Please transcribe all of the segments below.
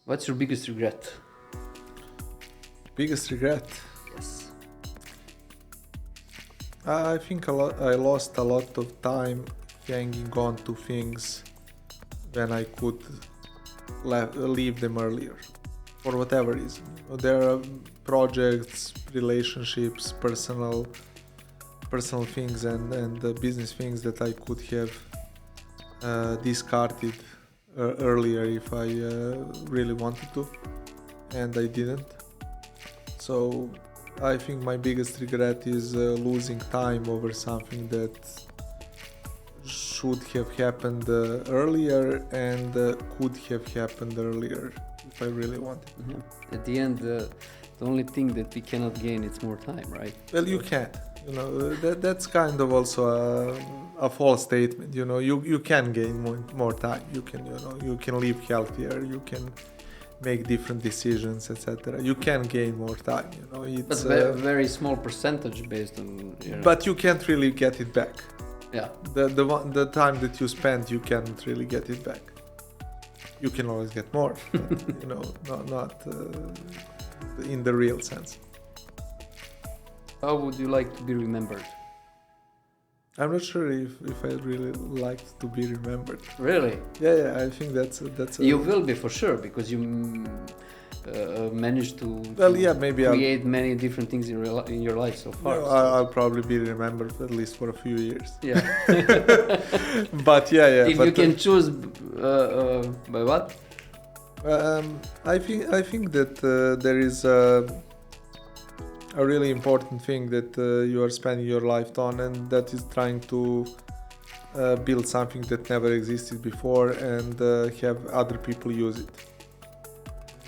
What's your biggest regret? Biggest regret? Yes. I think I lost a lot of time hanging on to things when I could leave them earlier, for whatever reason. There are projects, relationships, personal things and business things that I could have discarded earlier if I really wanted to, and I didn't. So I think my biggest regret is losing time over something that should have happened earlier and could have happened earlier if I really wanted. Mm-hmm. At the end, the only thing that we cannot gain is more time, right? Well, you can't. That's kind of also a false statement. You can gain more time. You can live healthier. You can make different decisions, etc. You can gain more time. It's but very small percentage based on. But you can't really get it back. Yeah. The time that you spend, you can't really get it back. You can always get more, but, not in the real sense. How would you like to be remembered? I'm not sure if I really liked to be remembered. Really? Yeah. I think that's. You will be for sure because you managed to. Well, yeah, maybe create many different things in your life so far. I'll probably be remembered at least for a few years. Yeah. But yeah. If you can choose, by what? I think that there is a really important thing that you are spending your life on, and that is trying to build something that never existed before and have other people use it.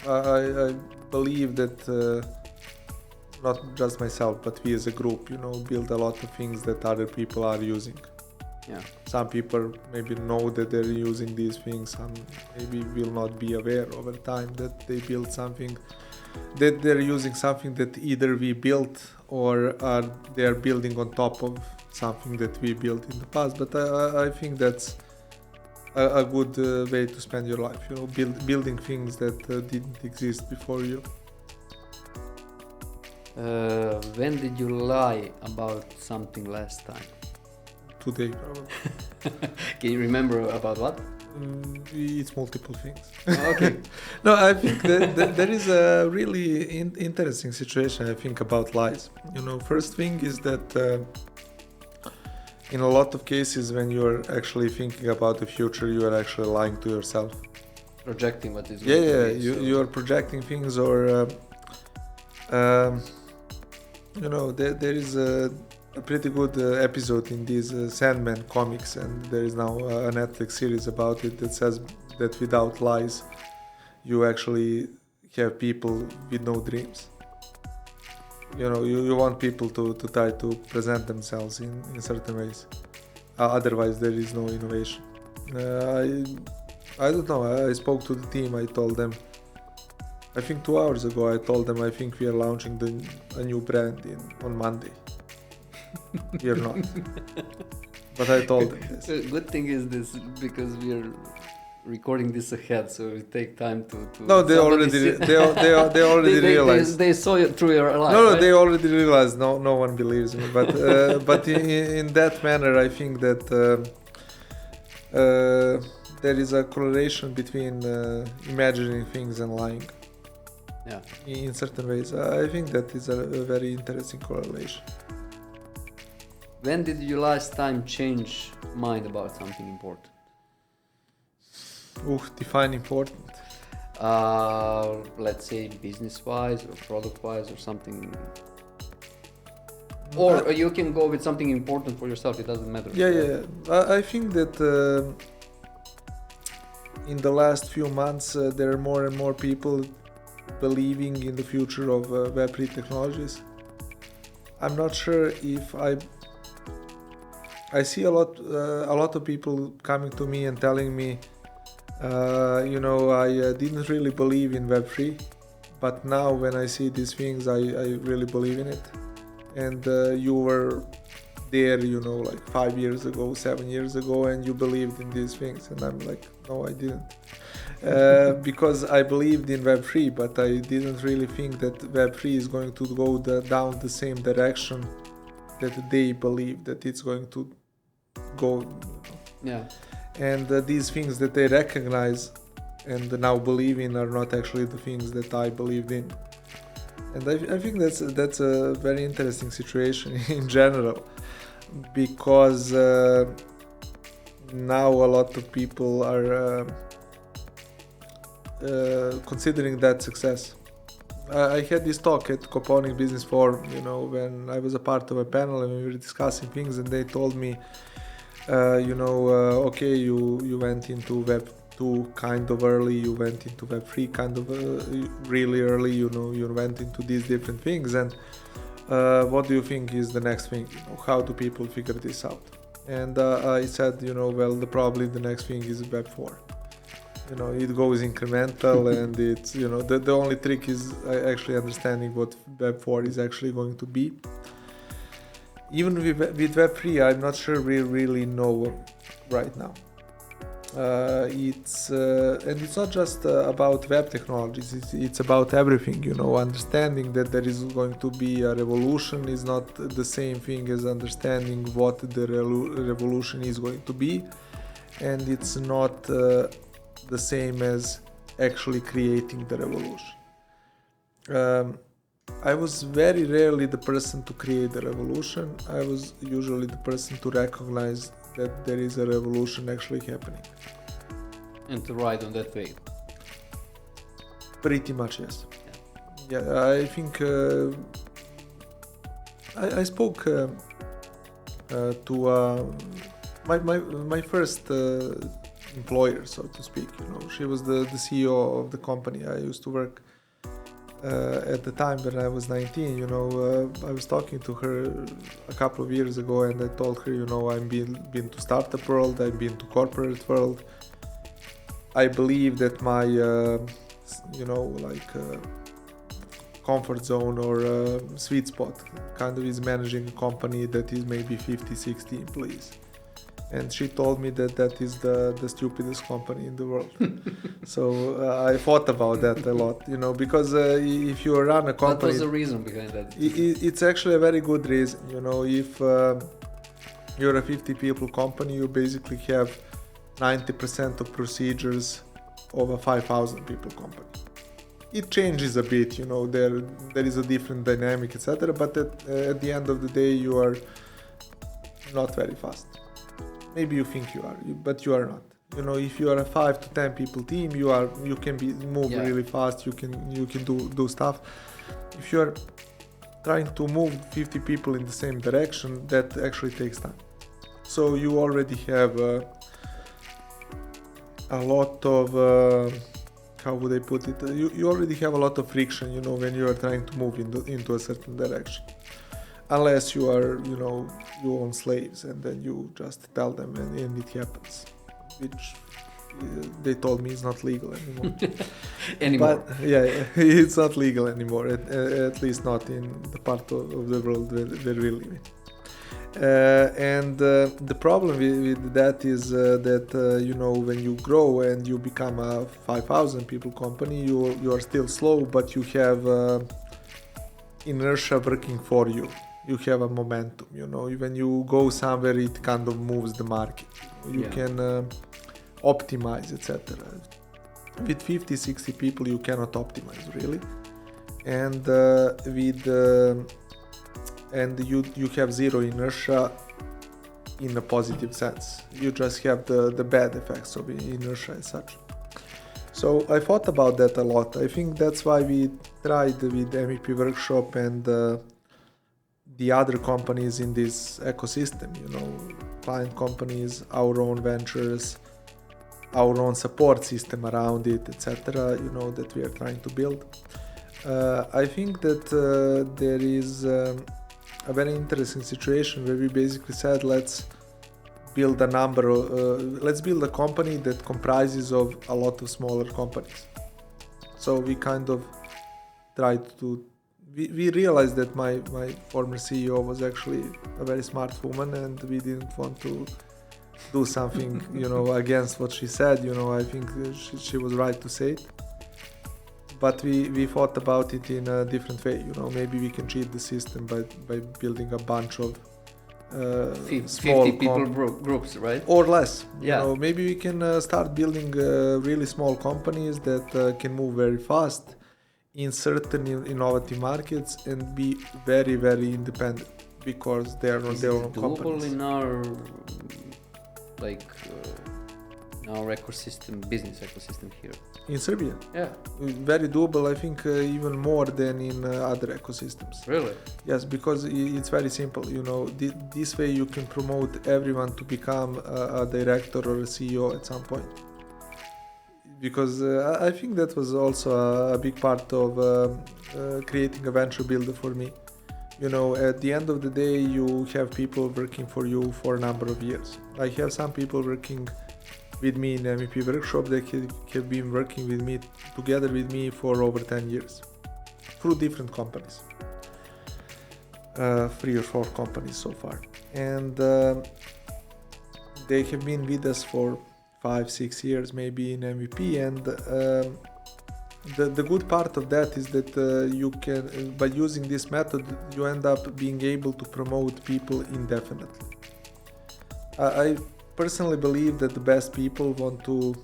I believe that not just myself, but we as a group, build a lot of things that other people are using. Yeah. Some people maybe know that they're using these things, some maybe will not be aware over time that they build something, that they're using something that either we built or they're building on top of something that we built in the past. But I think that's a good way to spend your life, building things that didn't exist before you. When did you lie about something last time? Today, probably. Can you remember about what? It's multiple things. Okay. No, I think that there is a really interesting situation, I think, about lies. First thing is that in a lot of cases when you're actually thinking about the future, you are actually lying to yourself. Projecting what is going to be. You are projecting things, or there is a pretty good episode in these Sandman comics, and there is now a Netflix series about it that says that without lies you actually have people with no dreams. You want people to try to present themselves in certain ways, otherwise there is no innovation. I don't know, I spoke to the team, I told them, I think 2 hours ago, I told them I think we are launching a new brand on Monday. We are not. But I told them this. The good thing is this, because we are recording this ahead, so it take time to no, they already realized. They saw it through your life. No, right? they already realized. No one believes me. But in that manner, I think that there is a correlation between imagining things and lying. Yeah. In certain ways, I think that is a very interesting correlation. When did you last time change mind about something important? Define important. Let's say business-wise or product-wise or something. Or you can go with something important for yourself. It doesn't matter. Yeah. I think that in the last few months, there are more and more people believing in the future of Web3 technologies. I'm not sure if I see a lot of people coming to me and telling me, I didn't really believe in Web3, but now when I see these things, I really believe in it. And you were there, like 5 years ago, 7 years ago, and you believed in these things. And I'm like, no, I didn't. because I believed in Web3, but I didn't really think that Web3 is going to go down the same direction that they believe that it's going to go. Yeah. And these things that they recognize and now believe in are not actually the things that I believed in. And I think that's a very interesting situation in general, because now a lot of people are considering that success. I had this talk at Coponic Business Forum, when I was a part of a panel and we were discussing things, and they told me, okay, you went into Web 2 kind of early, you went into Web 3 kind of really early, you went into these different things, and what do you think is the next thing? How do people figure this out? And I said, probably the next thing is Web 4. It goes incremental, and it's, the only trick is actually understanding what Web 4 is actually going to be. Even with Web 3, I'm not sure we really know right now. It's not just about web technologies, it's about everything, understanding that there is going to be a revolution is not the same thing as understanding what the revolution is going to be, and it's not the same as actually creating the revolution. I was very rarely the person to create the revolution. I was usually the person to recognize that there is a revolution actually happening. And to ride on that wave. Pretty much, yes. Yeah, I think I spoke to my first employer, so to speak. She was the CEO of the company I used to work at the time when I was 19. I was talking to her a couple of years ago, and I told her, I've been to startup world, I've been to corporate world. I believe that my comfort zone or sweet spot kind of is managing a company that is maybe 50-60 employees. And she told me that is the stupidest company in the world. So I thought about that a lot, because if you run a company... What was the reason behind that? It's actually a very good reason. If you're a 50 people company, you basically have 90% of procedures of a 5,000 people company. It changes a bit, there is a different dynamic, etc. But at the end of the day, you are not very fast. Maybe you think you are, but you are not. If you are a 5 to 10 people team, you can move really fast. You can do stuff. If you are trying to move 50 people in the same direction, that actually takes time. So you already have a lot of how would I put it? You already have a lot of friction, when you are trying to move into a certain direction. Unless you are, you own slaves, and then you just tell them and it happens, which they told me is not legal anymore. But it's not legal anymore, at least not in the part of the world where we live in. And the problem with that is that when you grow and you become a 5,000 people company, you are still slow, but you have inertia working for you. You have a momentum, when you go somewhere, it kind of moves the market. You can optimize, etc. With 50-60 people, you cannot optimize really, and you have zero inertia in a positive sense. You just have the bad effects of inertia as such. So I thought about that a lot. I think that's why we tried with MVP Workshop and the other companies in this ecosystem, client companies, our own ventures, our own support system around it, etc., that we are trying to build. I think that there is a very interesting situation where we basically said, let's build a company that comprises of a lot of smaller companies. So we kind of tried to we realized that my former CEO was actually a very smart woman, and we didn't want to do something, against what she said. I think she was right to say it. But we thought about it in a different way. Maybe we can cheat the system by building a bunch of 50 people groups, right? Or less. Yeah. Maybe we can start building really small companies that can move very fast in certain innovative markets and be very, very independent because they are Is their it own doable companies. in our our business ecosystem here? In Serbia, Yeah. very doable. I think even more than in other ecosystems. Really? Yes, because it's very simple. This way you can promote everyone to become a director or a CEO at some point. Because I think that was also a big part of creating a venture builder for me. At the end of the day, you have people working for you for a number of years. I have some people working with me in MVP workshop that have been working with me together with me for over 10 years through different companies, 3 or 4 companies so far, and they have been with us for 5-6 years maybe in MVP. And the good part of that is that you can, by using this method, you end up being able to promote people indefinitely. I personally believe that the best people want to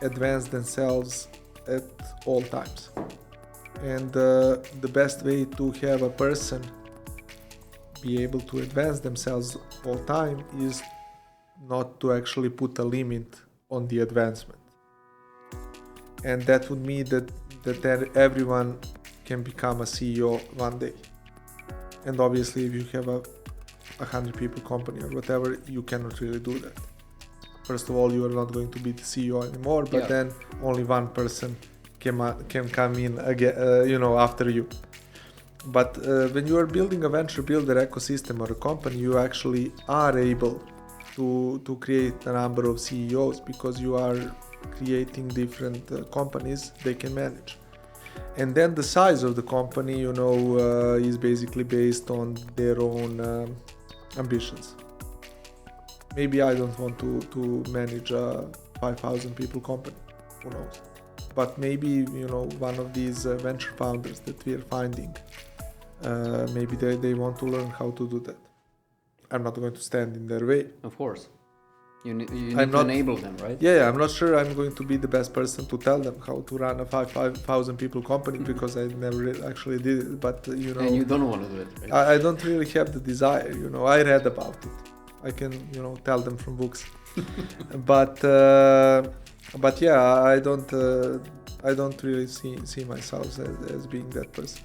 advance themselves at all times, and the best way to have a person be able to advance themselves all time is not to actually put a limit on the advancement. And that would mean that everyone can become a CEO one day. And obviously if you have a 100 people company or whatever, you cannot really do that. First of all, you are not going to be the CEO anymore, but then only one person can come in again, after you. But when you are building a venture builder ecosystem or a company, you actually are able to create a number of CEOs because you are creating different companies they can manage. And then the size of the company, is basically based on their own ambitions. Maybe I don't want to manage a 5,000 people company, who knows? But maybe, one of these venture founders that we are finding, maybe they want to learn how to do that. I'm not going to stand in their way. Of course. You need to enable them, right? Yeah, I'm not sure I'm going to be the best person to tell them how to run a 5,000 people company because I never actually did it. But, And you don't want to do it, right? I don't really have the desire, I read about it. I can, tell them from books. But yeah, I don't really see myself as being that person.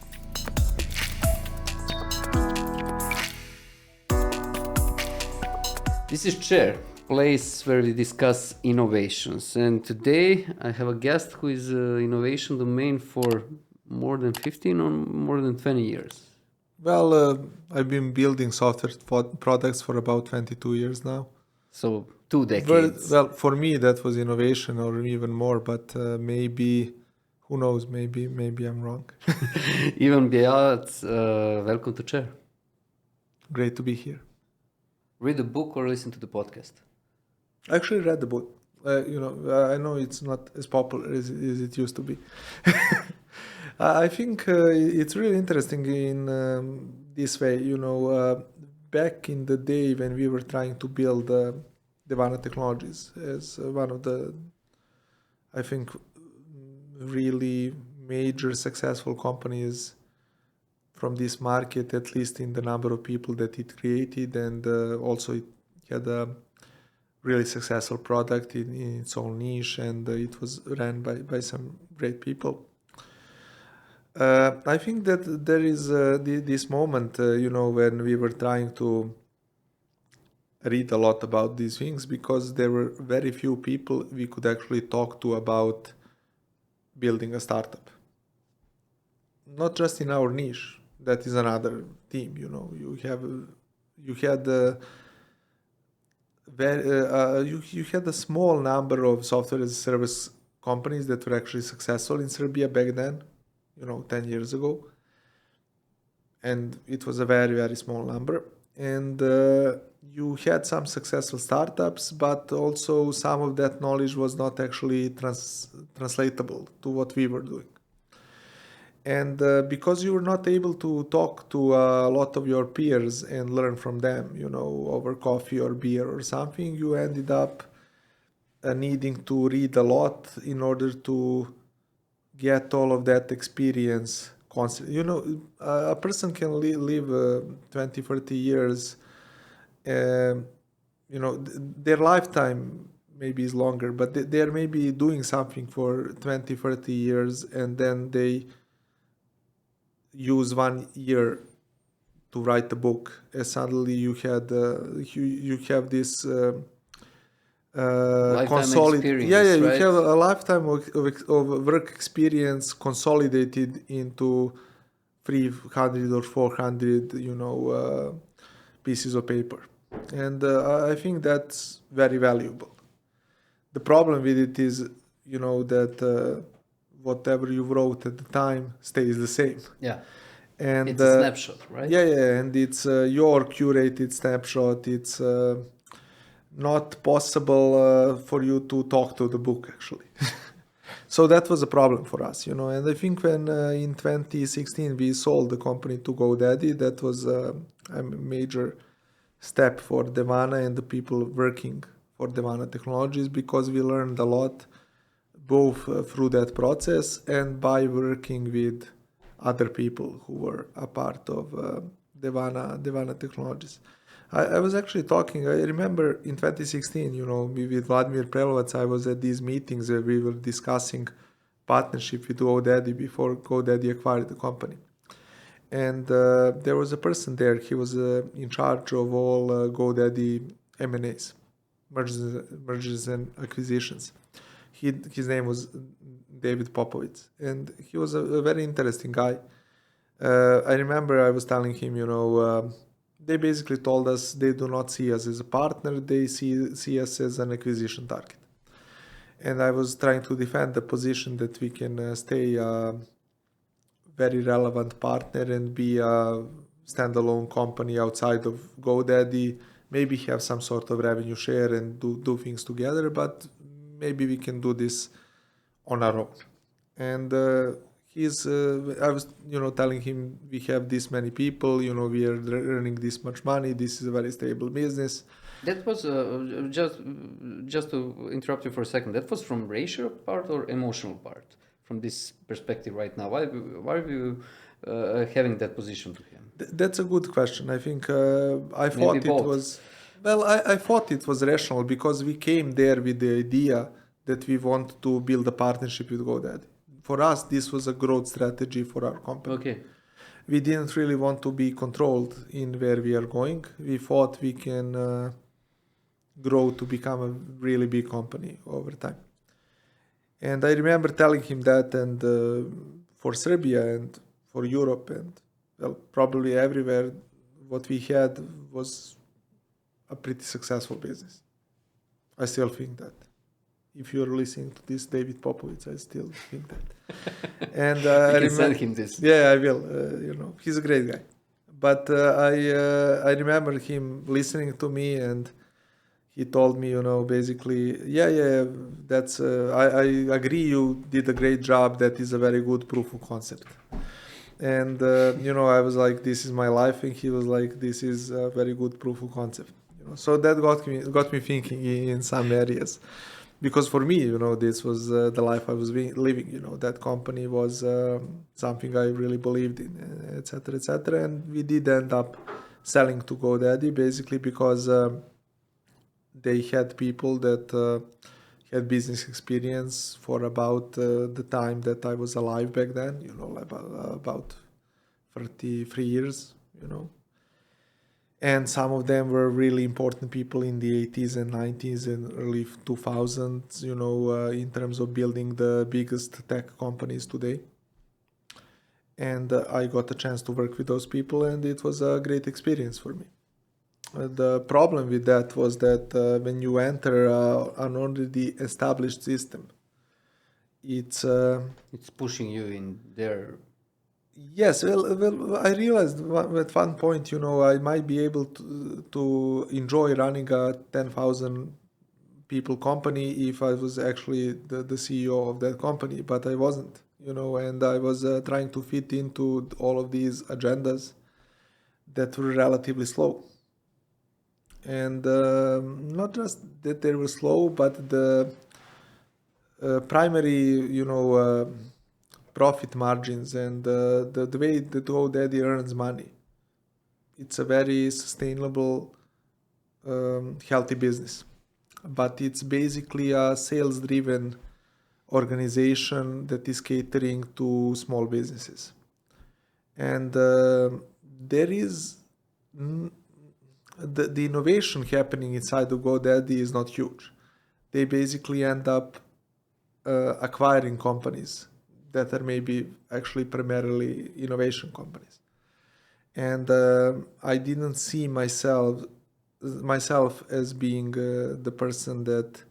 This is Chair, place where we discuss innovations. And today I have a guest who is innovation domain for more than 15 or more than 20 years. Well, I've been building software products for about 22 years now. So 2 decades. Well, for me that was innovation or even more, but maybe, who knows, maybe I'm wrong. Ivan Bjelajac, welcome to Chair. Great to be here. Read a book or listen to the podcast? I actually read the book. I know it's not as popular as it used to be. I think it's really interesting in this way. Back in the day when we were trying to build Devana Technologies as one of the, I think, really major successful companies from this market, at least in the number of people that it created, and also it had a really successful product in its own niche, and it was ran by some great people. I think that there is this moment, when we were trying to read a lot about these things, because there were very few people we could actually talk to about building a startup. Not just in our niche. That is another theme, You had you had a small number of software as a service companies that were actually successful in Serbia back then, 10 years ago, and it was a very, very small number. and you had some successful startups, but also some of that knowledge was not actually translatable to what we were doing. And because you were not able to talk to a lot of your peers and learn from them, over coffee or beer or something, you ended up needing to read a lot in order to get all of that experience constantly. A person can live 20, 30 years, their lifetime maybe is longer, but they're maybe doing something for 20, 30 years, and then they use 1 year to write a book, and suddenly you have this experience, you right? have a lifetime of work experience consolidated into 300 or 400 pieces of paper, and I think that's very valuable. The problem with it is that whatever you wrote at the time stays the same. Yeah. And it's a snapshot, right? Yeah, and it's your curated snapshot. It's not possible for you to talk to the book, actually. So that was a problem for us, and I think when in 2016 we sold the company to GoDaddy, that was a major step for Nemanja and the people working for Nemanja Technologies, because we learned a lot both through that process and by working with other people who were a part of Nemanja Technologies. I was actually talking, I remember in 2016, with Vladimir Prelovac, I was at these meetings where we were discussing partnership with GoDaddy before GoDaddy acquired the company. And there was a person there, he was in charge of all GoDaddy M&As, mergers and acquisitions. His name was David Popovic, and he was a very interesting guy. I remember I was telling him, they basically told us they do not see us as a partner, they see us as an acquisition target. And I was trying to defend the position that we can stay a very relevant partner and be a standalone company outside of GoDaddy, maybe have some sort of revenue share and do things together, but maybe we can do this on our own. And I was, telling him, we have this many people, we are earning this much money, this is a very stable business. That was just to interrupt you for a second. That was from racial part or emotional part? From this perspective right now, why are you having that position to him? That's a good question. I think I thought it was... Well, I thought it was rational because we came there with the idea that we want to build a partnership with GoDaddy. For us, this was a growth strategy for our company. Okay. We didn't really want to be controlled in where we are going. We thought we can grow to become a really big company over time. And I remember telling him that, and for Serbia and for Europe and probably everywhere, what we had was a pretty successful business. I still think that. If you're listening to this, David Popovic, I still think that. And you can send him this. Yeah, I will. He's a great guy. But I remember him listening to me, and he told me, basically, that's. I agree, you did a great job. That is a very good proof of concept. And I was like, this is my life, and he was like, this is a very good proof of concept. So that got me thinking in some areas. Because for me, this was the life I was living. That company was something I really believed in, etc., etc. And we did end up selling to GoDaddy basically because they had people that had business experience for about the time that I was alive back then. About 33 years. And some of them were really important people in the 80s and 90s and early 2000s, in terms of building the biggest tech companies today. And I got a chance to work with those people, and it was a great experience for me. The problem with that was that when you enter an already established system, it's pushing you in there. Yes, well, I realized at one point, I might be able to enjoy running a 10,000 people company if I was actually the CEO of that company, but I wasn't, and I was trying to fit into all of these agendas that were relatively slow. And not just that they were slow, but the primary, profit margins and the way that GoDaddy earns money. It's a very sustainable, healthy business, but it's basically a sales-driven organization that is catering to small businesses. And there is the innovation happening inside of GoDaddy is not huge. They basically end up acquiring companies that are maybe actually primarily innovation companies. And I didn't see myself as being the person that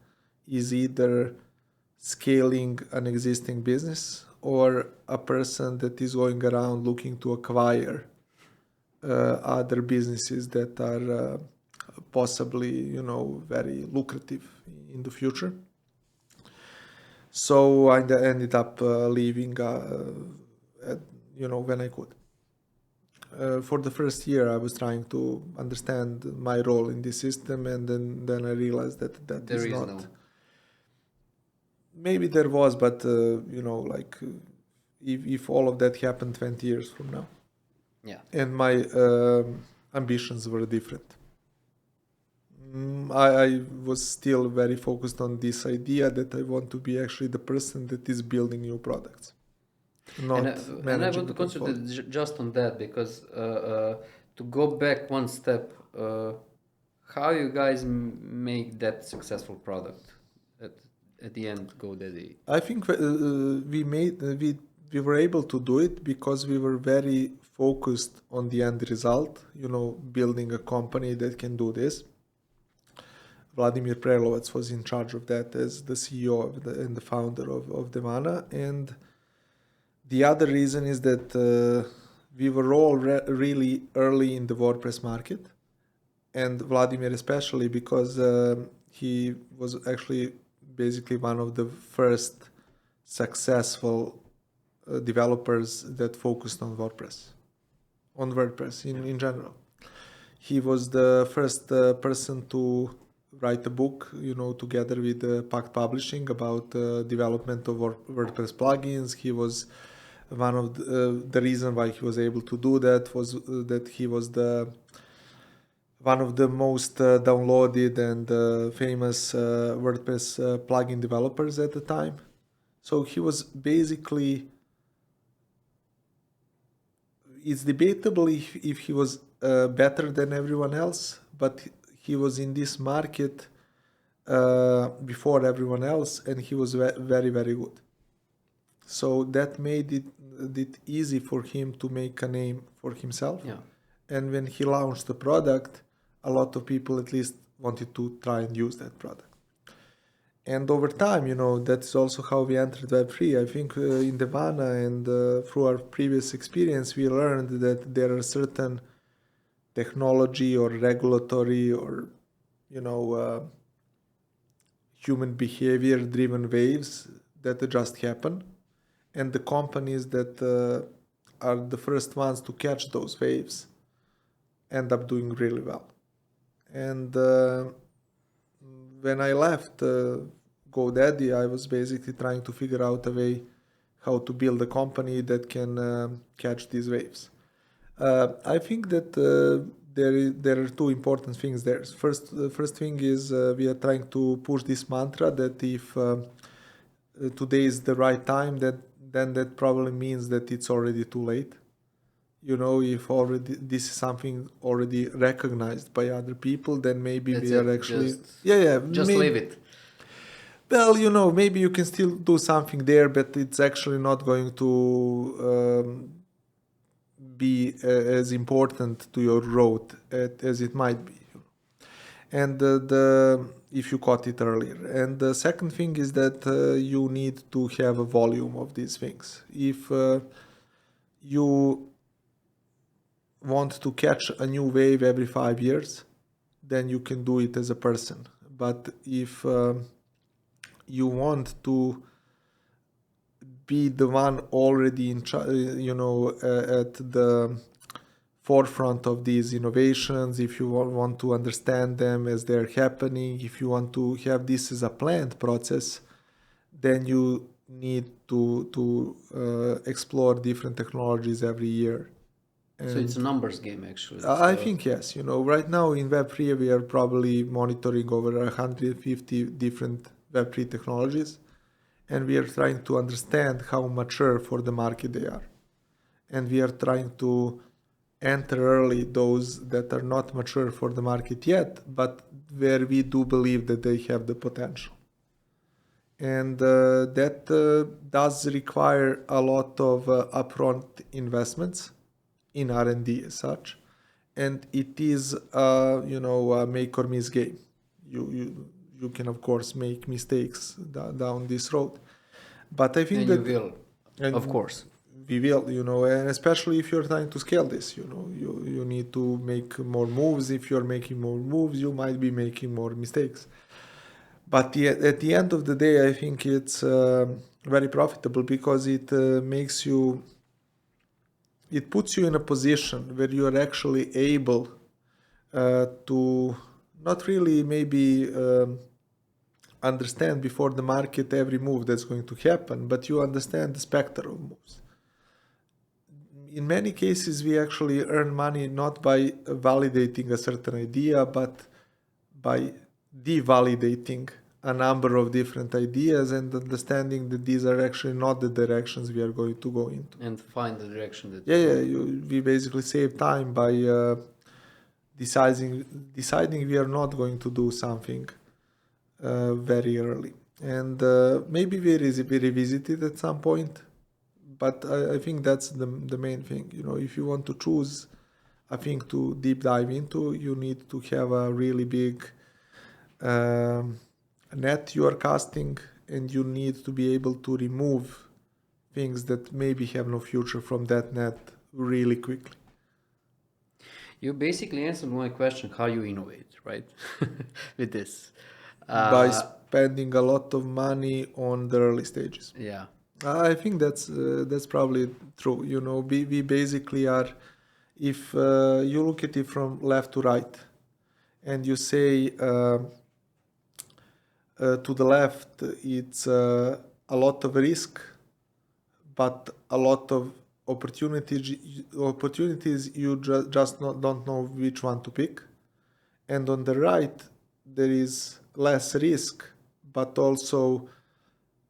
is either scaling an existing business or a person that is going around looking to acquire other businesses that are possibly, very lucrative in the future. So I ended up leaving, when I could. For the first year, I was trying to understand my role in this system, and then I realized that There is is not. no. Maybe there was, but if all of that happened 20 years from now, Yeah. and my ambitions were different. I was still very focused on this idea that I want to be actually the person that is building new products, not And I managing want the to concentrate portfolio. just on that because to go back one step, how you guys make that successful product at, at the end, GoDaddy? I think we were able to do it because we were very focused on the end result. Building a company that can do this. Vladimir Prelovec was in charge of that as the CEO and the founder of Nemanja. And the other reason is that we were all really early in the WordPress market, and Vladimir especially because he was actually basically one of the first successful developers that focused on WordPress in general. He was the first person to write a book, together with Pact Publishing about development of WordPress plugins. He was one of the reason why he was able to do that was that he was one of the most downloaded and famous WordPress plugin developers at the time. So he was basically, it's debatable if he was better than everyone else, but he was in this market before everyone else, and he was very, very good. So that made it easy for him to make a name for himself. Yeah. And when he launched the product, a lot of people at least wanted to try and use that product. And over time, that's also how we entered Web3. I think in Nemanja and through our previous experience, we learned that there are certain technology or regulatory or, human behavior driven waves that just happen. And the companies that are the first ones to catch those waves end up doing really well. And when I left GoDaddy, I was basically trying to figure out a way how to build a company that can catch these waves. I think that there are two important things there. The first thing is we are trying to push this mantra that if today is the right time, then that probably means that it's already too late. If already this is something already recognized by other people, then maybe That's we are it. actually Just maybe, leave it. well, maybe you can still do something there, but it's actually not going to be as important to your growth as it might be. And if you caught it earlier. And the second thing is that you need to have a volume of these things. you want to catch a new wave every 5 years, then you can do it as a person. But if you want to be the one already at the forefront of these innovations, if you want to understand them as they're happening, if you want to have this as a planned process, then you need to explore different technologies every year. So it's a numbers game, actually. I think yes. Right now in Web3 we are probably monitoring over 150 different Web3 technologies, and we are trying to understand how mature for the market they are. And we are trying to enter early those that are not mature for the market yet, but where we do believe that they have the potential. And that does require a lot of upfront investments in R&D as such, and it is a make or miss game. You can of course make mistakes down this road, but I think and you will, of course. We will, and especially if you're trying to scale this, you need to make more moves. If you're making more moves, you might be making more mistakes. But at the end of the day, I think it's very profitable because it puts you in a position where you are actually able to not really maybe understand before the market every move that's going to happen, but you understand the spectrum of moves. In many cases, we actually earn money not by validating a certain idea, but by devalidating a number of different ideas and understanding that these are actually not the directions we are going to go into. And find the direction that... we basically save time by deciding we are not going to do something very early. And maybe we revisit it at some point, but I think that's the main thing. If you want to choose a thing to deep dive into, you need to have a really big net you are casting, and you need to be able to remove things that maybe have no future from that net really quickly. You basically answered my question, how you innovate, right? With this. By spending a lot of money on the early stages. Yeah. I think that's probably true. We basically are, if you look at it from left to right, and you say to the left, it's a lot of risk, but a lot of opportunities you just don't know which one to pick. And on the right, there is less risk, but also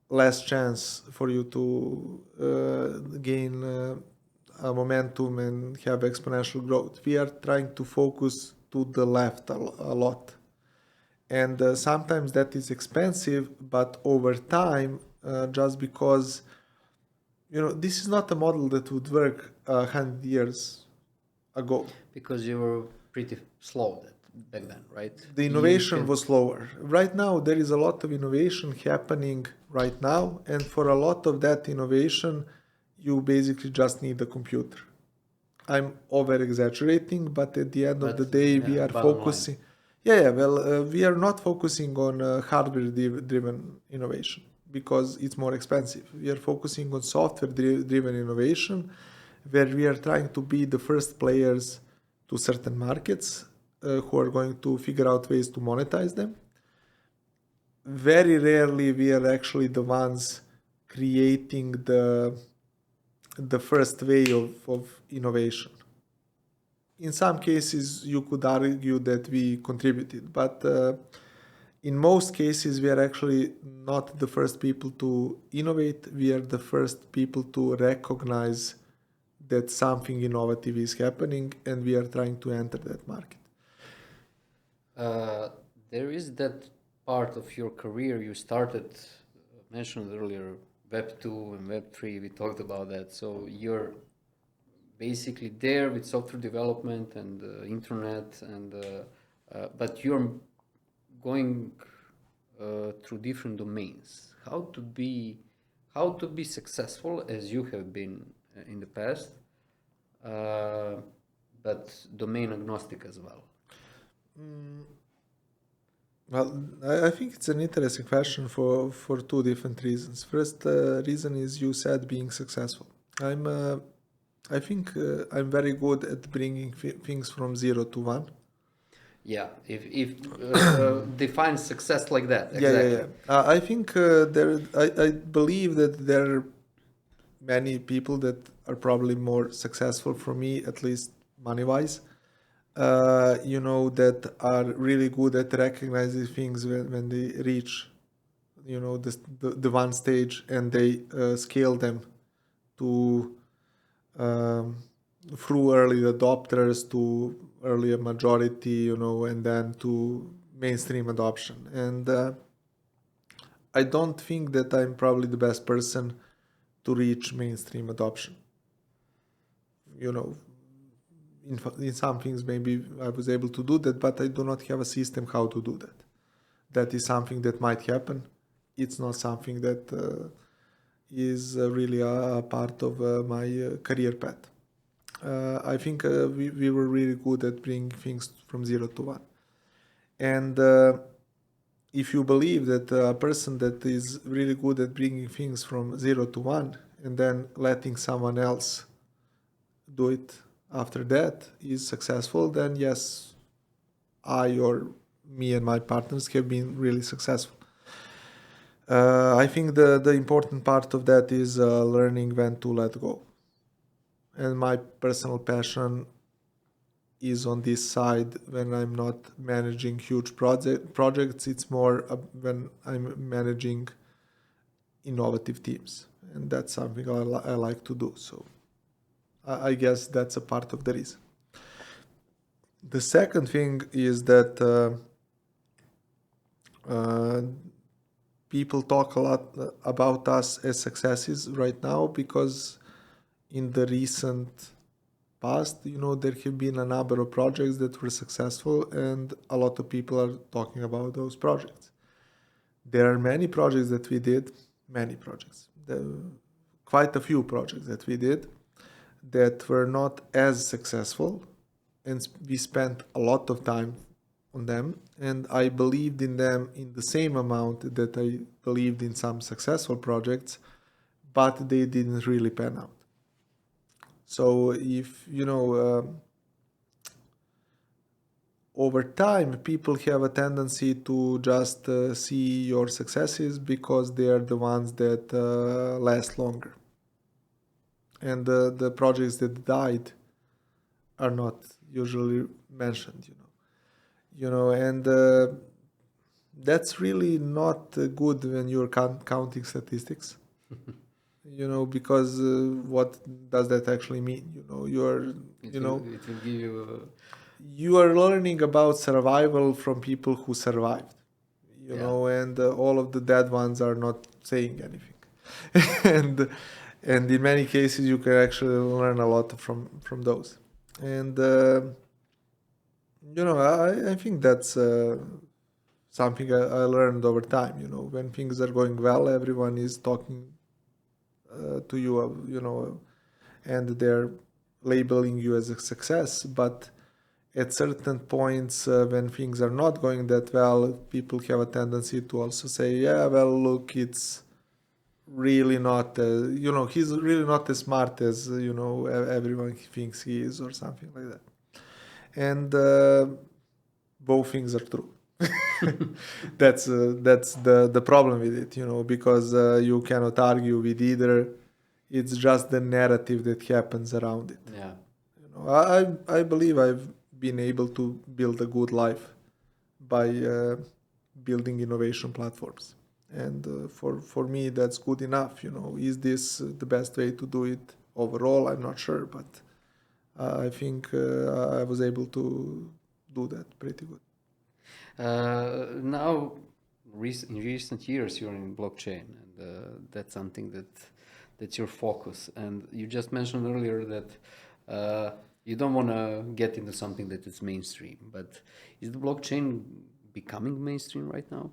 less chance for you to gain a momentum and have exponential growth. We are trying to focus to the left a lot. And sometimes that is expensive, but over time, just because, this is not a model that would work 100 years ago. Because you were pretty slow back then, right? The innovation was slower. Right now, there is a lot of innovation happening right now. And for a lot of that innovation, you basically just need a computer. I'm over-exaggerating, but at the end of the day, we are focusing... we are not focusing on hardware-driven innovation because it's more expensive. We are focusing on software-driven innovation, where we are trying to be the first players to certain markets who are going to figure out ways to monetize them. Very rarely we are actually the ones creating the first way of innovation. In some cases, you could argue that we contributed, but in most cases, we are actually not the first people to innovate. We are the first people to recognize that something innovative is happening, and we are trying to enter that market. There is that part of your career you started, mentioned earlier, Web 2 and Web 3, we talked about that. So you're basically there with software development and internet, and but you're going through different domains. How to be successful as you have been in the past, but domain agnostic as well? Well, I think it's an interesting question for two different reasons. First reason is you said being successful. I think I'm very good at bringing things from 0 to 1. Yeah, if define success like that, Yeah, exactly. yeah, yeah. I think I believe that there are many people that are probably more successful for me, at least money-wise, that are really good at recognizing things when they reach, the one stage, and they scale them to um, through early adopters to early majority, and then to mainstream adoption. And I don't think that I'm probably the best person to reach mainstream adoption. In some things maybe I was able to do that, but I do not have a system how to do that. That is something that might happen. It's not something that is really a part of my career path. I think we were really good at bringing things from 0 to 1. And if you believe that a person that is really good at bringing things from 0 to 1 and then letting someone else do it after that is successful, then yes, I or me and my partners have been really successful. I think the important part of that is learning when to let go. And my personal passion is on this side when I'm not managing huge projects. It's more when I'm managing innovative teams. And that's something I like to do. So I guess that's a part of the reason. The second thing is that people talk a lot about us as successes right now because in the recent past, there have been a number of projects that were successful and a lot of people are talking about those projects. There are many projects that we did, quite a few projects that we did that were not as successful, and we spent a lot of time on them, and I believed in them in the same amount that I believed in some successful projects, but they didn't really pan out. So if, over time, people have a tendency to just see your successes because they are the ones that last longer. And the projects that died are not usually mentioned, and that's really not good when you're counting statistics. Because what does that actually mean? It will give you you are learning about survival from people who survived, and all of the dead ones are not saying anything. and in many cases you can actually learn a lot from those. And I think that's something I learned over time. When things are going well, everyone is talking to you, and they're labeling you as a success. But at certain points, when things are not going that well, people have a tendency to also say, yeah, well, look, it's really not, he's really not as smart as, everyone thinks he is, or something like that. And both things are true. That's the problem with it, because you cannot argue with either. It's just the narrative that happens around it. Yeah. I believe I've been able to build a good life by building innovation platforms, and for me that's good enough. Is this the best way to do it overall? I'm not sure, but I think I was able to do that pretty good. Now, in recent years, you're in blockchain, and that's something that's your focus. And you just mentioned earlier that you don't want to get into something that is mainstream. But is the blockchain becoming mainstream right now?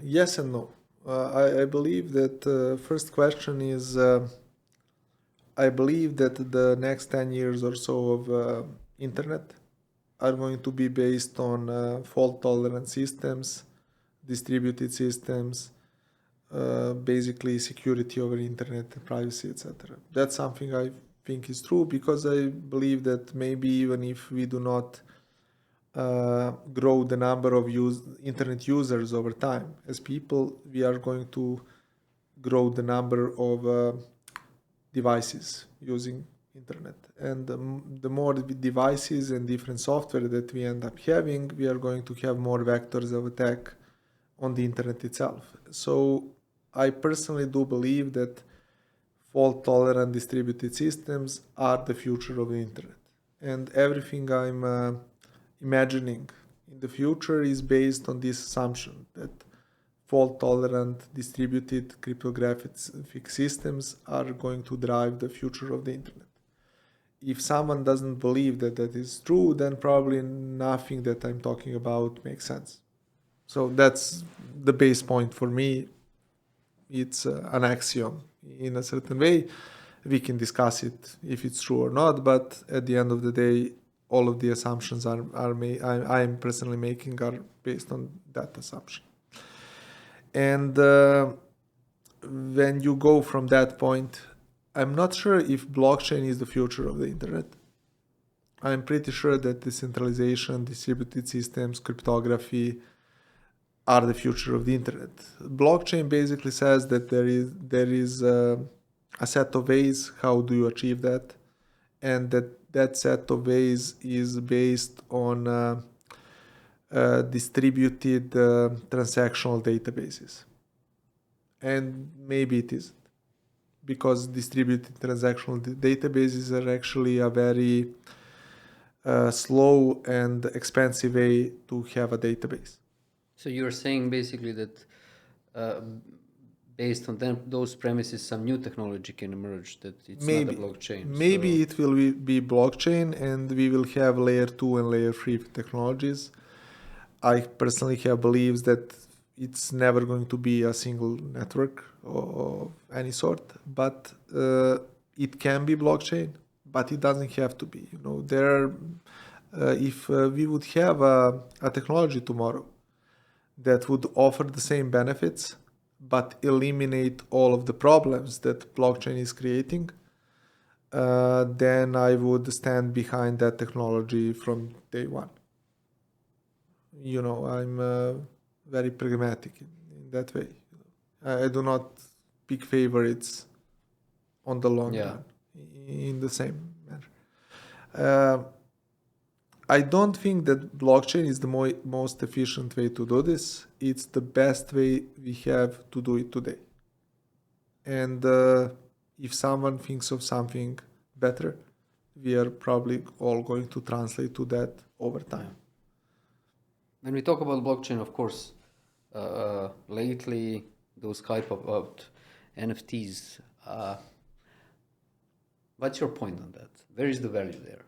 Yes and no. I believe that first question is I believe that the next 10 years or so of internet are going to be based on fault-tolerant systems, distributed systems, basically security over internet, privacy, etc. That's something I think is true, because I believe that maybe even if we do not grow the number of internet users over time as people, we are going to grow the number of devices using internet. And the more devices and different software that we end up having, we are going to have more vectors of attack on the internet itself. So I personally do believe that fault-tolerant distributed systems are the future of the internet. And everything I'm imagining in the future is based on this assumption that fault-tolerant distributed cryptographic systems are going to drive the future of the internet. If someone doesn't believe that that is true, then probably nothing that I'm talking about makes sense. So that's the base point for me. It's an axiom in a certain way. We can discuss it if it's true or not, but at the end of the day, all of the assumptions I'm personally making are based on that assumption. And when you go from that point, I'm not sure if blockchain is the future of the internet. I'm pretty sure that decentralization, distributed systems, cryptography are the future of the internet. Blockchain basically says that there is a set of ways how do you achieve that, and that set of ways is based on distributed transactional databases. And maybe it isn't, because distributed transactional databases are actually a very slow and expensive way to have a database. So you're saying basically that based on those premises, some new technology can emerge, that it's not a blockchain. Maybe it will be blockchain, and we will have layer 2 and layer 3 technologies. I personally have beliefs that it's never going to be a single network of any sort, but it can be blockchain, but it doesn't have to be. If we would have a technology tomorrow that would offer the same benefits but eliminate all of the problems that blockchain is creating, then I would stand behind that technology from day one. I'm very pragmatic in that way. I do not pick favorites on the long run in the same manner. I don't think that blockchain is the most efficient way to do this. It's the best way we have to do it today. And if someone thinks of something better, we are probably all going to translate to that over time. When we talk about blockchain, of course, lately those hype about NFTs. What's your point on that? Where is the value there?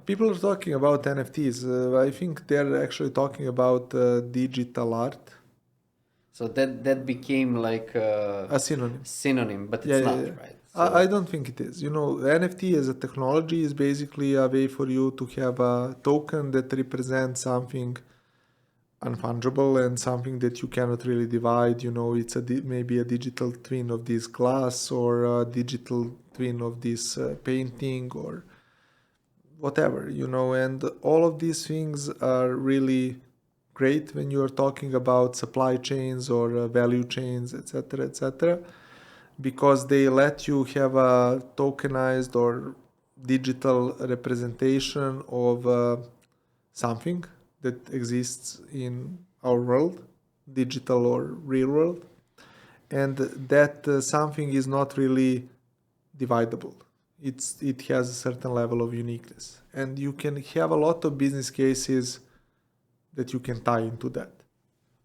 People are talking about NFTs. I think they're actually talking about digital art. So that became like a synonym, but it's not, right? So I don't think it is. NFT as a technology is basically a way for you to have a token that represents something unfungible and something that you cannot really divide. It's maybe a digital twin of this glass, or a digital twin of this painting, or whatever, and all of these things are really great when you are talking about supply chains or value chains, etc., because they let you have a tokenized or digital representation of something that exists in our world, digital or real world, and that something is not really dividable. It has a certain level of uniqueness, and you can have a lot of business cases that you can tie into that.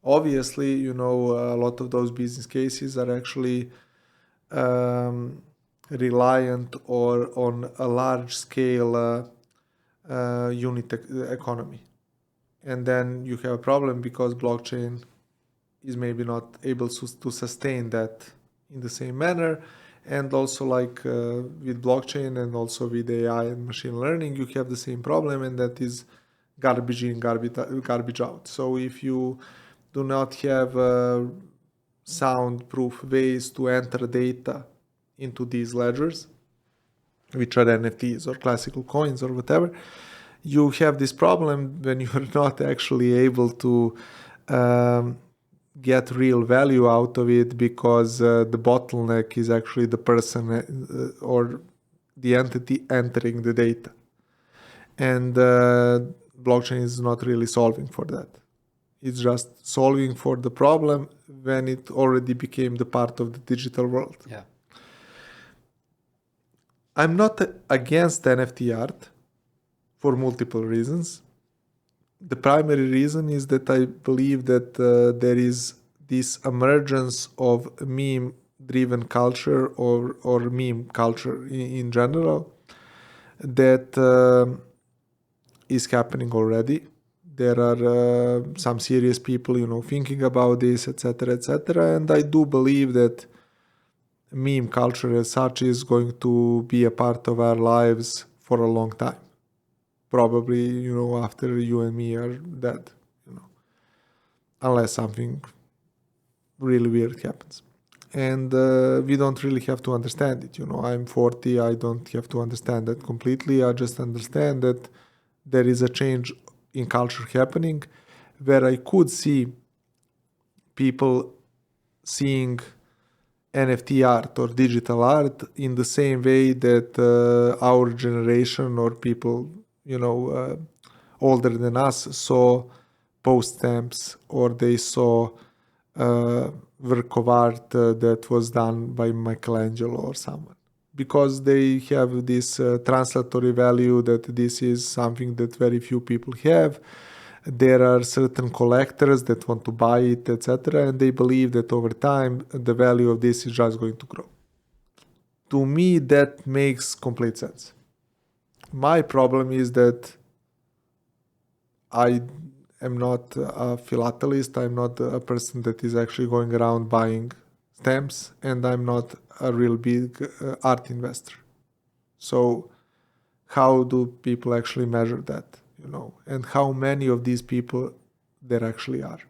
Obviously, a lot of those business cases are actually reliant or on a large scale unit economy, and then you have a problem because blockchain is maybe not able to sustain that in the same manner. And also like with blockchain and also with AI and machine learning, you have the same problem, and that is garbage in, garbage out. So if you do not have soundproof ways to enter data into these ledgers, which are NFTs or classical coins or whatever, you have this problem when you're not actually able to get real value out of it, because the bottleneck is actually the person or the entity entering the data. And blockchain is not really solving for that. It's just solving for the problem when it already became the part of the digital world. Yeah. I'm not against NFT art for multiple reasons. The primary reason is that I believe that there is this emergence of meme-driven culture or meme culture in general that is happening already. There are some serious people, thinking about this, etc., etc. And I do believe that meme culture as such is going to be a part of our lives for a long time. Probably, after you and me are dead, unless something really weird happens. And we don't really have to understand it. I'm 40, I don't have to understand that completely. I just understand that there is a change in culture happening where I could see people seeing NFT art or digital art in the same way that our generation or people older than us saw post stamps, or they saw work of art that was done by Michelangelo or someone, because they have this translatory value that this is something that very few people have. There are certain collectors that want to buy it, etc., and they believe that over time the value of this is just going to grow. To me, that makes complete sense. My problem is that I am not a philatelist. I'm not a person that is actually going around buying stamps, and I'm not a real big art investor. So how do people actually measure that, and how many of these people there actually are?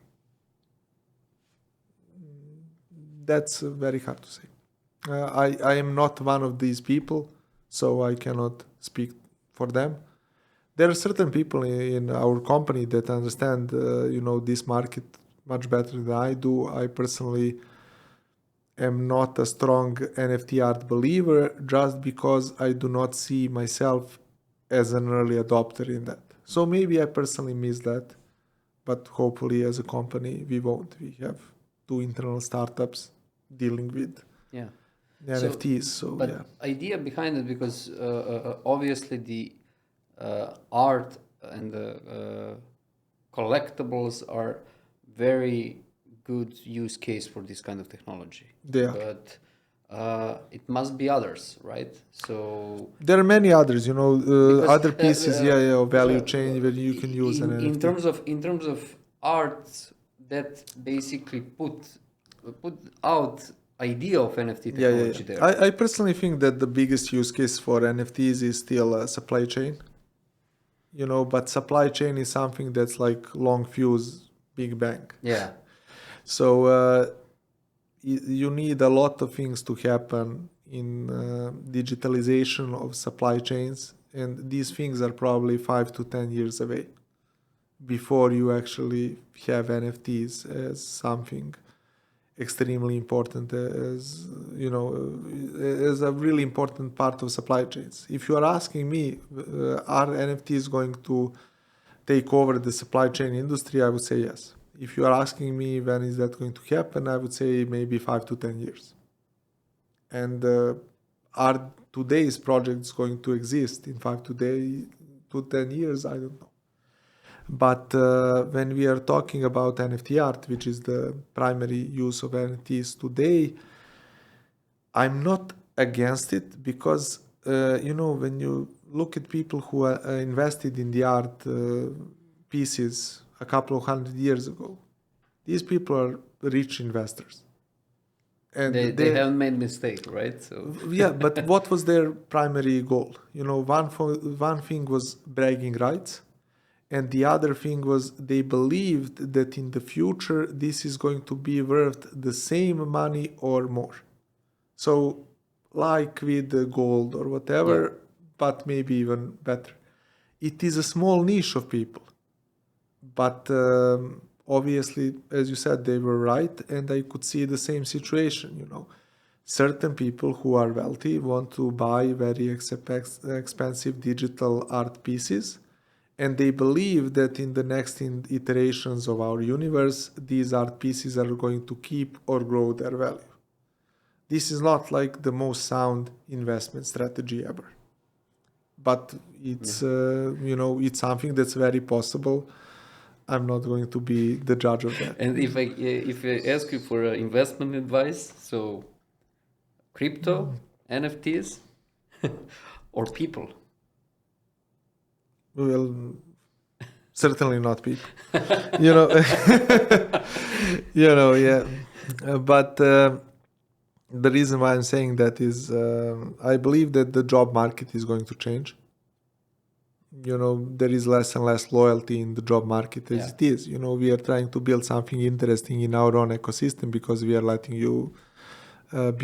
That's very hard to say. I am not one of these people, so I cannot speak for them. There are certain people in our company that understand, this market much better than I do. I personally am not a strong NFT art believer just because I do not see myself as an early adopter in that. So maybe I personally miss that, but hopefully as a company we won't. We have 2 internal startups dealing with NFTs. But idea behind it, because obviously the art and the collectibles are very good use case for this kind of technology. But it must be others, right? So there are many others, other pieces, of value chain where you can use an NFT. In terms of art that basically put out idea of NFT technology there. I personally think that the biggest use case for NFTs is still supply chain. But supply chain is something that's like long fuse, big bang. Yeah. So you need a lot of things to happen in digitalization of supply chains, and these things are probably 5 to 10 years away before you actually have NFTs as something extremely important, as as a really important part of supply chains. If you are asking me, are NFTs going to take over the supply chain industry, I would say yes. If you are asking me when is that going to happen, I would say maybe 5 to 10 years. And are today's projects going to exist in 5 to 10 years? I don't know. But when we are talking about NFT art, which is the primary use of NFTs today, I'm not against it because, when you look at people who are invested in the art pieces a couple of 100 years ago, these people are rich investors. And they haven't made mistake, right? So yeah, but what was their primary goal? One thing was bragging rights, and the other thing was they believed that in the future this is going to be worth the same money or more. So, like with the gold or whatever, but maybe even better. It is a small niche of people, but obviously, as you said, they were right, and I could see the same situation. Certain people who are wealthy want to buy very expensive digital art pieces, and they believe that in the next iterations of our universe, these art pieces are going to keep or grow their value. This is not like the most sound investment strategy ever, but it's it's something that's very possible. I'm not going to be the judge of that. and if I ask you for investment advice, so crypto, NFTs, or people? Well, certainly not people. you know, yeah. But the reason why I'm saying that is I believe that the job market is going to change. There is less and less loyalty in the job market as it is. We are trying to build something interesting in our own ecosystem because we are letting you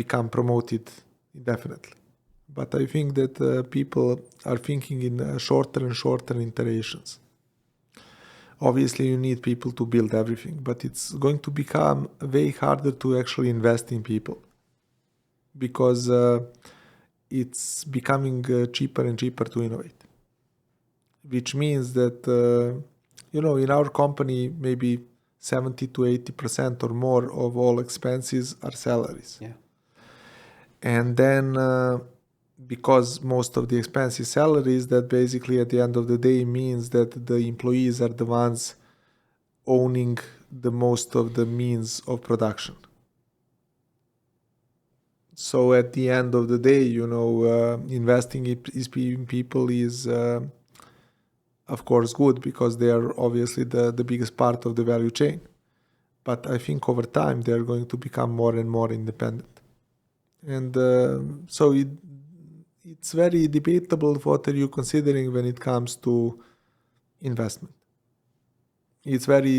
become promoted indefinitely. But I think that people are thinking in shorter and shorter iterations. Obviously, you need people to build everything, but it's going to become way harder to actually invest in people because it's becoming cheaper and cheaper to innovate. Which means that, in our company, maybe 70 to 80% or more of all expenses are salaries. Yeah. And then, because most of the expense is salaries, that basically at the end of the day means that the employees are the ones owning the most of the means of production. So at the end of the day, investing in people is... of course good because they are obviously the biggest part of the value chain. But I think over time they are going to become more and more independent. And so it's very debatable what are you considering when it comes to investment. It's very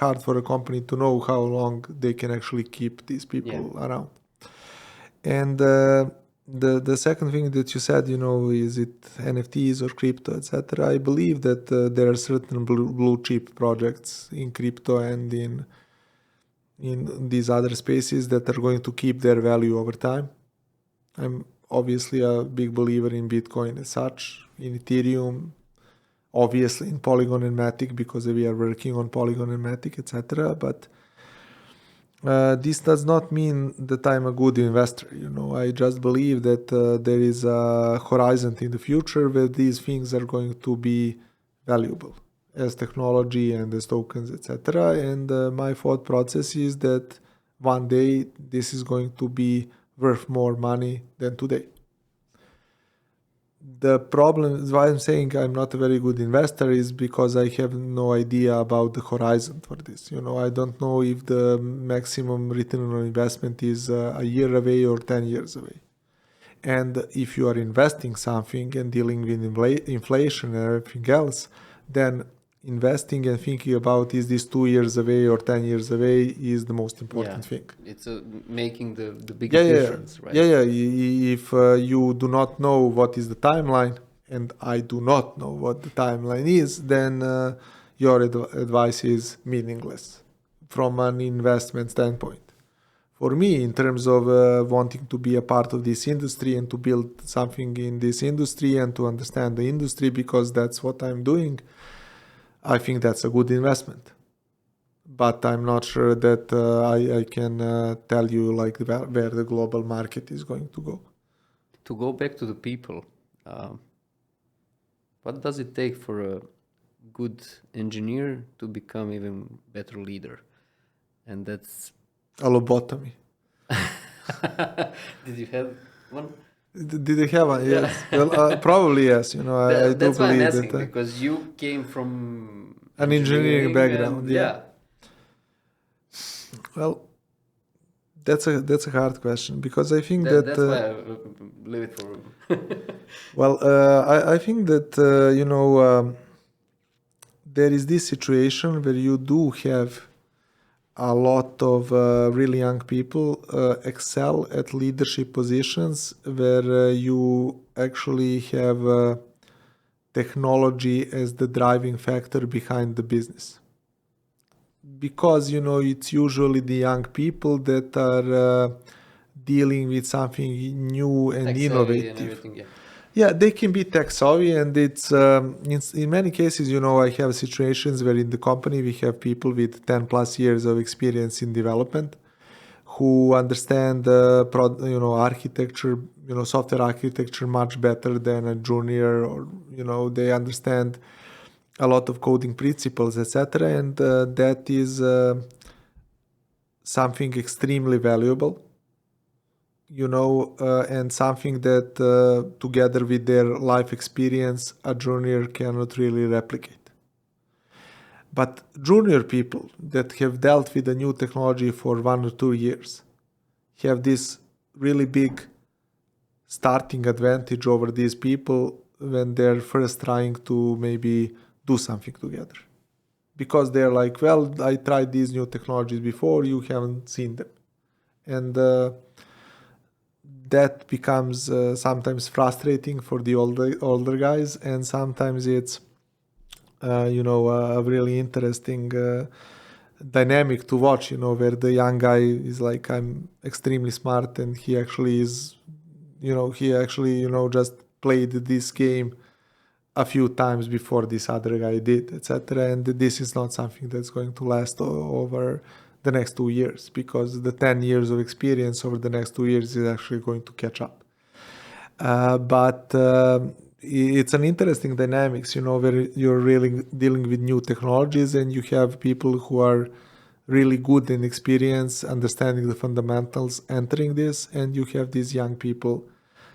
hard for a company to know how long they can actually keep these people around. And the second thing that you said, is it NFTs or crypto, etc. I believe that there are certain blue chip projects in crypto and in these other spaces that are going to keep their value over time. I'm obviously a big believer in Bitcoin as such, in Ethereum, obviously in Polygon and Matic because we are working on Polygon and Matic, etc. But this does not mean that I'm a good investor. I just believe that there is a horizon in the future where these things are going to be valuable as technology and as tokens, etc. And my thought process is that one day this is going to be worth more money than today. The problem is why I'm saying I'm not a very good investor is because I have no idea about the horizon for this. I don't know if the maximum return on investment is a year away or 10 years away. And if you are investing something and dealing with inflation and everything else, then investing and thinking about is this 2 years away or 10 years away is the most important thing. It's making the biggest difference, right? If you do not know what is the timeline, and I do not know what the timeline is, then your advice is meaningless from an investment standpoint. For me, in terms of wanting to be a part of this industry and to build something in this industry and to understand the industry because that's what I'm doing, I think that's a good investment. But I'm not sure that I can tell you where the global market is going to go. To go back to the people, what does it take for a good engineer to become even better leader? And that's... A lobotomy. Did you have one? Did you have one? Yes. Well, probably yes. I do that's why I'm believe asking, that because you came from an engineering background. And, Well, That's a hard question, because I think That's why I leave it for. well, I think that there is this situation where you do have a lot of really young people excel at leadership positions, where you actually have technology as the driving factor behind the business. Because it's usually the young people that are dealing with something new and Tech savvy innovative. and everything, yeah. Yeah, they can be tech savvy, and it's in many cases, I have situations where in the company we have people with 10 plus years of experience in development who understand architecture, software architecture much better than a junior, or they understand a lot of coding principles, etc. And that is something extremely valuable. And something that together with their life experience, a junior cannot really replicate. But junior people that have dealt with a new technology for 1 or 2 years have this really big starting advantage over these people when they're first trying to maybe do something together. Because they're like, well, I tried these new technologies before, you haven't seen them. And that becomes sometimes frustrating for the older guys, and sometimes it's a really interesting dynamic to watch, where the young guy is like, I'm extremely smart, and he actually is, just played this game a few times before this other guy did, etc. And this is not something that's going to last over the next 2 years, because the 10 years of experience over the next 2 years is actually going to catch up. But it's an interesting dynamics, where you're really dealing with new technologies, and you have people who are really good in experience, understanding the fundamentals, entering this, and you have these young people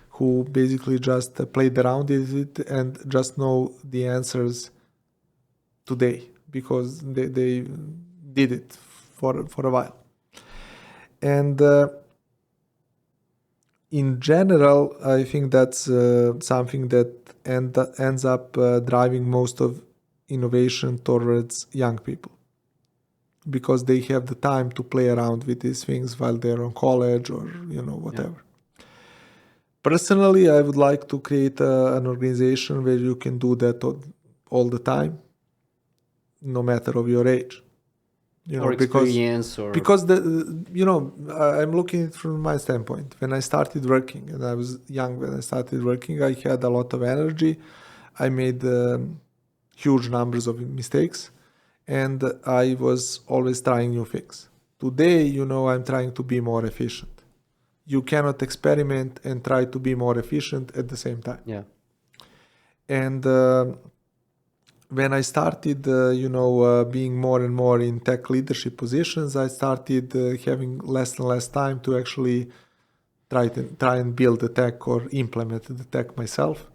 who basically just played around with it and just know the answers today because they did it for a while. And in general, I think that's something that ends up driving most of innovation towards young people, because they have the time to play around with these things while they're on college or whatever. Yeah. Personally, I would like to create an organization where you can do that all the time, no matter of your age. Or experience, because I'm looking at it from my standpoint. When I started working, and I was young when I started working, I had a lot of energy. I made huge numbers of mistakes, and I was always trying new things. Today, I'm trying to be more efficient. You cannot experiment and try to be more efficient at the same time. Yeah. And when I started, being more and more in tech leadership positions, I started having less and less time to actually try and build the tech or implement the tech myself.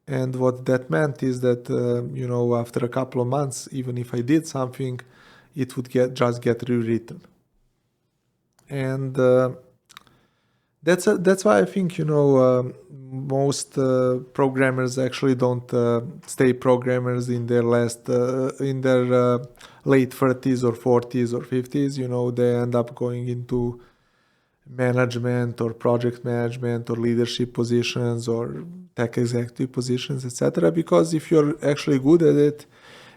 And what that meant is that, after a couple of months, even if I did something, it would just get rewritten. And that's why I think, most programmers actually don't stay programmers in their late 30s or 40s or 50s. They end up going into management or project management or leadership positions or tech executive positions, etc. Because if you're actually good at it,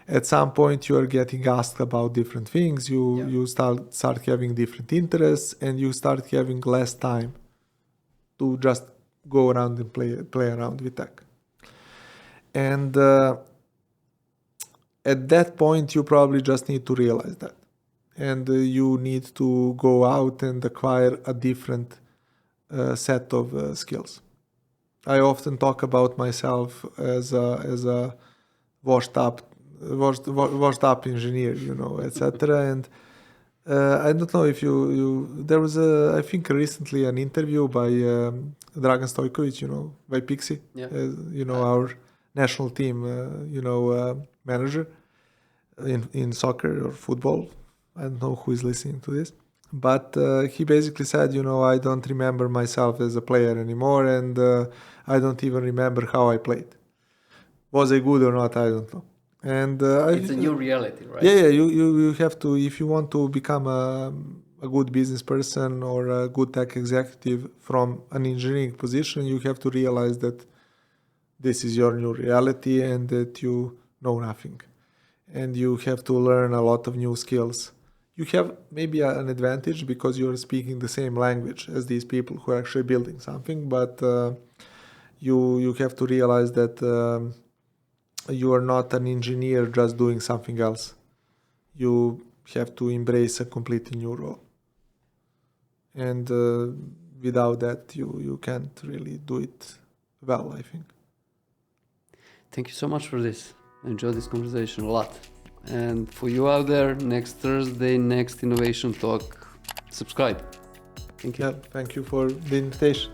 at some point you are getting asked about different things. You start having different interests, and you start having less time to just go around and play around with tech. And at that point, you probably just need to realize that. And you need to go out and acquire a different set of skills. I often talk about myself as a washed up engineer, etc. And I don't know if there was I think recently an interview by Dragan Stojkovic, by Pixie, our national team, manager in soccer or football. I don't know who is listening to this, But he basically said, I don't remember myself as a player anymore, and I don't even remember how I played. Was I good or not? I don't know. And it's a new reality, right? Yeah, you have to, if you want to become a good business person or a good tech executive from an engineering position, you have to realize that this is your new reality and that you know nothing. And you have to learn a lot of new skills. You have maybe an advantage because you're speaking the same language as these people who are actually building something, but you have to realize that you are not an engineer just doing something else. You have to embrace a completely new role. And without that, you can't really do it well, I think. Thank you so much for this. I enjoyed this conversation a lot. And for you out there, next Thursday, next Innovation Talk, subscribe. Thank you. Yeah, thank you for the invitation.